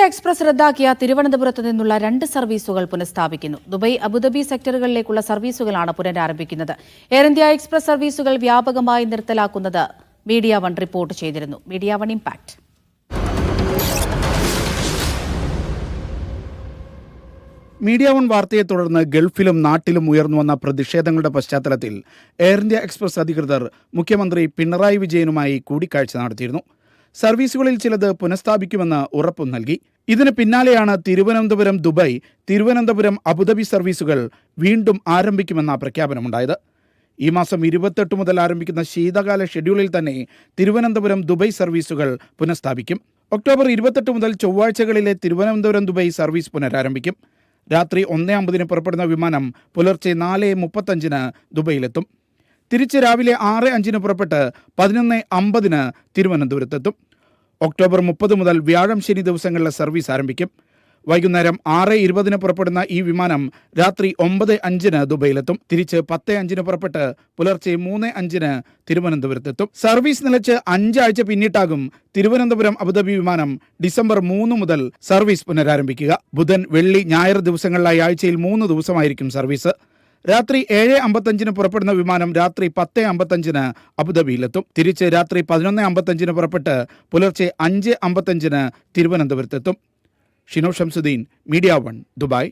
Express റദ്ദാക്കിയ തിരുവനന്തപുരത്ത് നിന്നുള്ള 2 സർവീസുകൾ പുനഃസ്ഥാപിക്കുന്നു. ദുബായ്, അബുദാബി സെക്ടറുകളിലേക്കുള്ള സർവീസുകളാണ് പുനരാരംഭിക്കുന്നത്. എയർ ഇന്ത്യ എക്സ്പ്രസ് സർവീസുകൾ വ്യാപകമായി നിർത്തലാക്കുന്നത് മീഡിയ വൺ റിപ്പോർട്ട് ചെയ്തിരുന്നു. Media one impact. Media one വാർത്തയെ തുടർന്ന് ഗൾഫിലും നാട്ടിലും ഉയർന്നുവന്ന പ്രതിഷേധങ്ങളുടെ പശ്ചാത്തലത്തിൽ എയർ ഇന്ത്യ എക്സ്പ്രസ് അധികൃതർ മുഖ്യമന്ത്രി പിണറായി വിജയനുമായി കൂടിക്കാഴ്ച നടത്തിയിരുന്നു. സർവീസുകളിൽ ചിലത് പുനഃസ്ഥാപിക്കുമെന്ന് ഉറപ്പും നൽകി. ഇതിന് പിന്നാലെയാണ് തിരുവനന്തപുരം ദുബായ്, തിരുവനന്തപുരം അബുദാബി സർവീസുകൾ വീണ്ടും ആരംഭിക്കുമെന്ന പ്രഖ്യാപനമുണ്ടായത്. ഈ മാസം 28 മുതൽ ആരംഭിക്കുന്ന ശീതകാല ഷെഡ്യൂളിൽ തന്നെ തിരുവനന്തപുരം ദുബായ് സർവീസുകൾ പുനഃസ്ഥാപിക്കും. ഒക്ടോബർ 28 മുതൽ ചൊവ്വാഴ്ചകളിലെ തിരുവനന്തപുരം ദുബായ് സർവീസ് പുനരാരംഭിക്കും. രാത്രി 1:50 പുറപ്പെടുന്ന വിമാനം പുലർച്ചെ 4:35 ദുബൈയിലെത്തും. തിരിച്ച് രാവിലെ 6:05 പുറപ്പെട്ട് 11:50 തിരുവനന്തപുരത്തെത്തും. ഒക്ടോബർ 30 മുതൽ വ്യാഴം ശനി ദിവസങ്ങളിലെ സർവീസ് ആരംഭിക്കും. വൈകുന്നേരം 6:20 പുറപ്പെടുന്ന ഈ വിമാനം രാത്രി 9:05 ദുബൈയിലെത്തും. തിരിച്ച് 10:05 പുറപ്പെട്ട് പുലർച്ചെ 3:05 തിരുവനന്തപുരത്തെത്തും. സർവീസ് നിലച്ച് 5 ആഴ്ച പിന്നിട്ടാകും തിരുവനന്തപുരം അബുദാബി വിമാനം ഡിസംബർ 3 മുതൽ സർവീസ് പുനരാരംഭിക്കുക. ബുധൻ, വെള്ളി, ഞായർ ദിവസങ്ങളിലായി ആഴ്ചയിൽ 3 ദിവസമായിരിക്കും സർവീസ്. രാത്രി 7:55 പുറപ്പെടുന്ന വിമാനം രാത്രി 10:55 അബുദാബിയിലെത്തും. തിരിച്ച് രാത്രി 11:55 പുറപ്പെട്ട് പുലർച്ചെ 5:55 തിരുവനന്തപുരത്തെത്തും. Shino Shamsuddin, media one, Dubai.